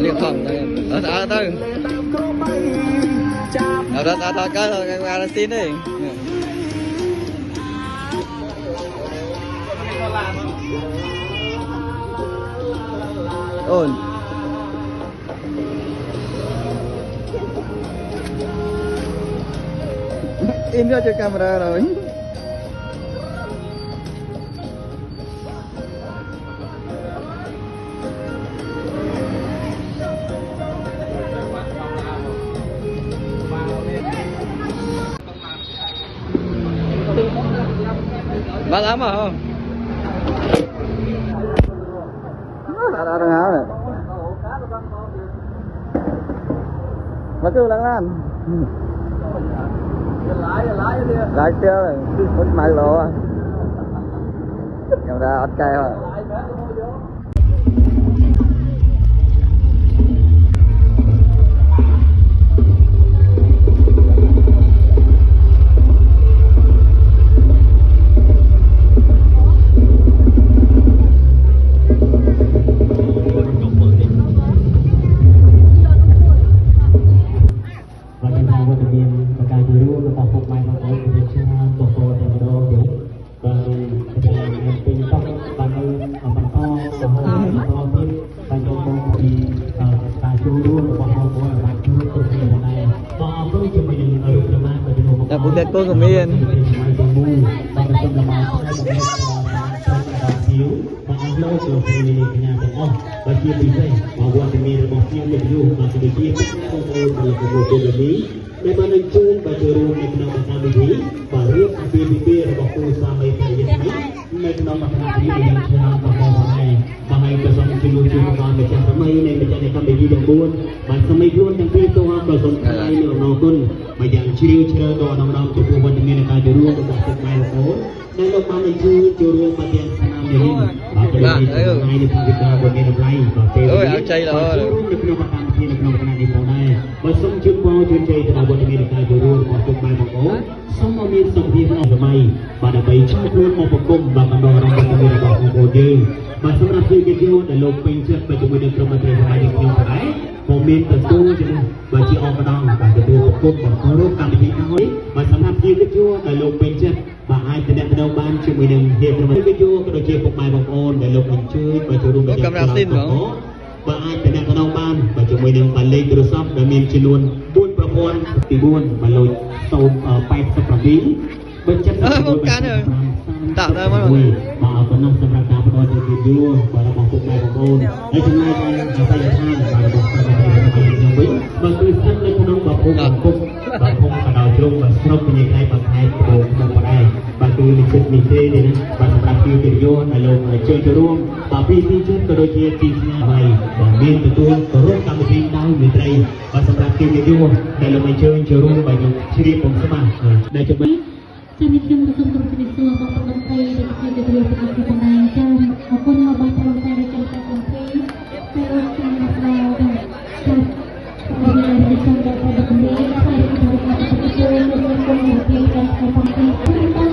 việc phòng đây ở đây ở đó cái rồi cái qua tin đi ổn in ra cho camera rồi Bắt lắm mà không? Đã đang áo này. Mà cứ lăng lan. Lái chưa rồi, mất máy lỗ à. Camera ớt cây mà. Cô của miền chiêu chơi đồ đồng đồng chụp một mình là cái đường của một mai là phố nên lúc mà mình chưa đường mà tiền nam để đi và cái này thì Việt Nam của mình là play và chơi áo chơi là được nó bắt đầu thì nó bắt đầu đi phố này và xong chuyên bao chuyên chơi thì là của mình là cái đường của một mai là phố xong mà mình xong thì nó là mày và đã bày cho luôn một cuộc cùng và bằng đồ đồng của mình là một bộ dư và xong là khi cái điều để lột pin chết và chúng mình được trong một thời gian được nhiều cái komen tentu và chị ông đang và tentu hukum và có lúc cảm thấy nói và sắm tham gia cái chua để lục bên chân và ai từ đẹp đâu ban cho mình hiệp là cái chua cái đồ chơi phục bài bọc ôn để lục mình chơi và chủ động để camera xin đó và ai từ đẹp đâu ban và chúng mình đừng bàn lên từ shop để mình chỉ luôn buôn và buôn thì buôn và lôi sâu bay sập vào ví bên chân một cái nữa tạo ra mà và có năm sập ra cả một đôi thì view và là một phục bài bọc ôn đây chúng ta đang tay tham và là một và tôi xin lên không bảo không và không cả đầu chung và sốc như thế bằng hai bộ một vào đây và tôi lịch sử mình thế này và sắp đặt tiêu tiền vô là lồng chơi cho luôn và vì tin trước tôi đôi chia tin này và miền từ tôi có rất cả một tin đau người tây và sắp đặt tiêu tiền vô là lồng chơi cho luôn và những chi cùng các bạn đây cho mình Kami kim kusum kumpulisu bapa bangkai dan kita beliau pengaku pengajar maupun bapa bangkai dan kita bangkai kalau kita mau dan kemudian kita dapat kembali saya kita dapat itu untuk menghentikan bangkai kita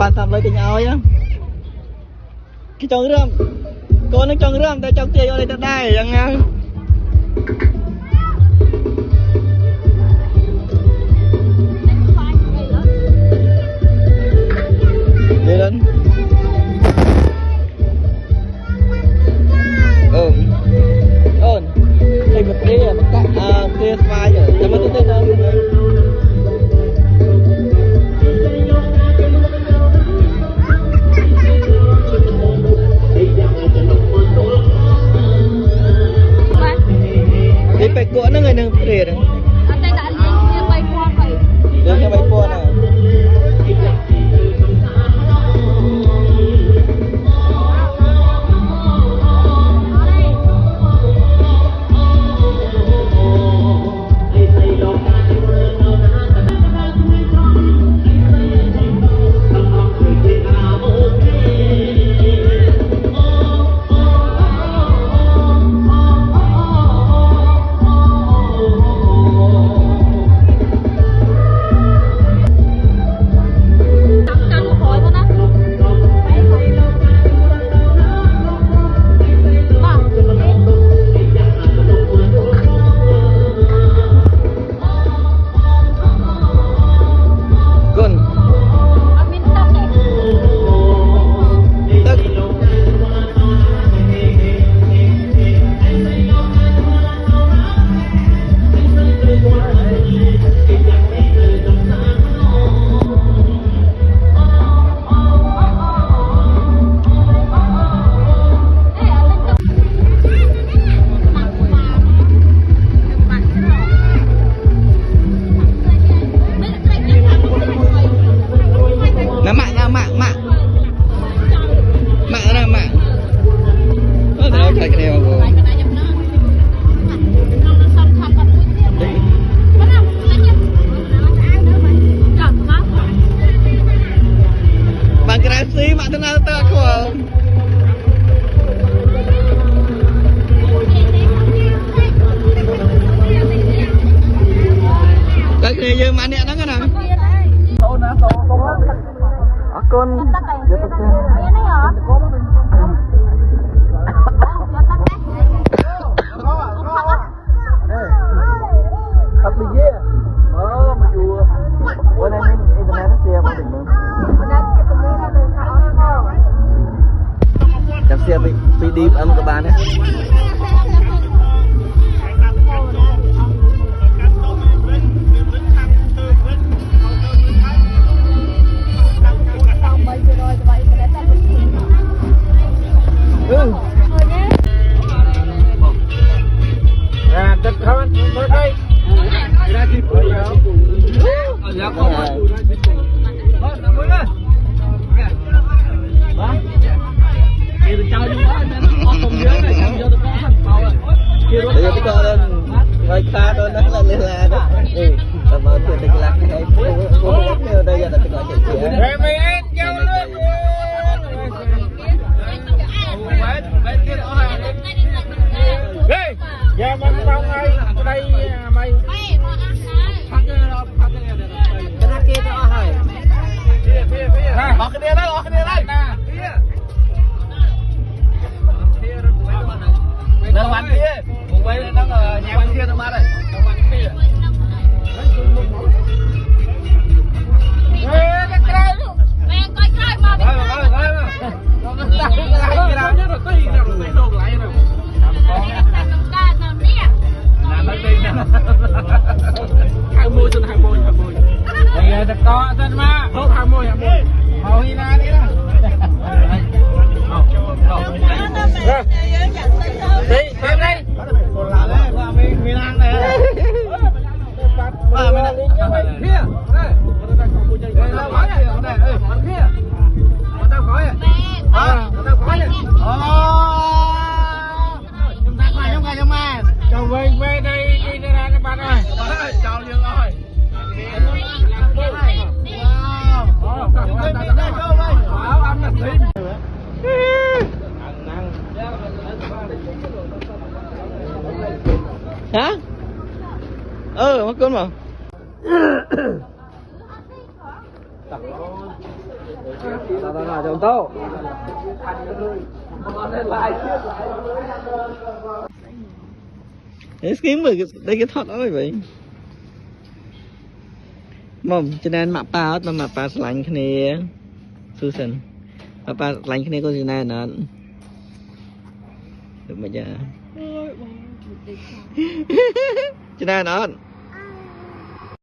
bạn tập với tình ơi á cái trong rơm con nó trong rơm tại trong chơi ở đây ta đây chẳng ngang đi lên ơn đây một cái kia phai rồi cho mình tới đây đi phải cuộn nó người đừng để được anh đã lên bay qua vậy lên bay qua nè đi âm các bạn nhé. Đất hơn, tới đây. Ra kịp rồi. Dạ con ơi. Nằm xuống lên. Đó. Thì tôi cho đi đó, con cùng dưới này, xong vô tôi có thằng bầu rồi. Bây giờ tôi cho lên, ngồi xa tôi nó lên là đó. Tầm ở tiền được lạc hay cô đây giờ là tôi gọi chuyện chị ấy. Về mày em cho lên. Ê, giờ mà tao ngay đây mày. Cái thằng kia nó hỏi. Bỏ cái đĩa đó, bỏ cái đĩa đây. Nó bắn kia, cùng với nó nhà bắn kia nó mà đây. Nó bắn kia. Ê, cái cây. Mẹ coi coi mà. Rồi. Nó cái nhất là tí nào rồi đồ lại rồi. Hai môi trên hai môi. Đây là to trên mà. Hốt hai môi. Màu hi na đi đó. Đi, xem đây. Còn là đấy, qua mình ăn này. Mình ăn kia. Đây. Đây là khói này, đây, kia. Có tao khói à? Có tao khói à? Không mà. Chào về đây đi ra các bạn ơi. Chào Dương ơi. Hả? Mất con mà. Chồng tô cái kiếm rồi đây cái thoát ơi vậy mồm cho nên mà pa lạnh cái này Susan mà pa lạnh cái này có gì này nè được mà giờ cho nên nó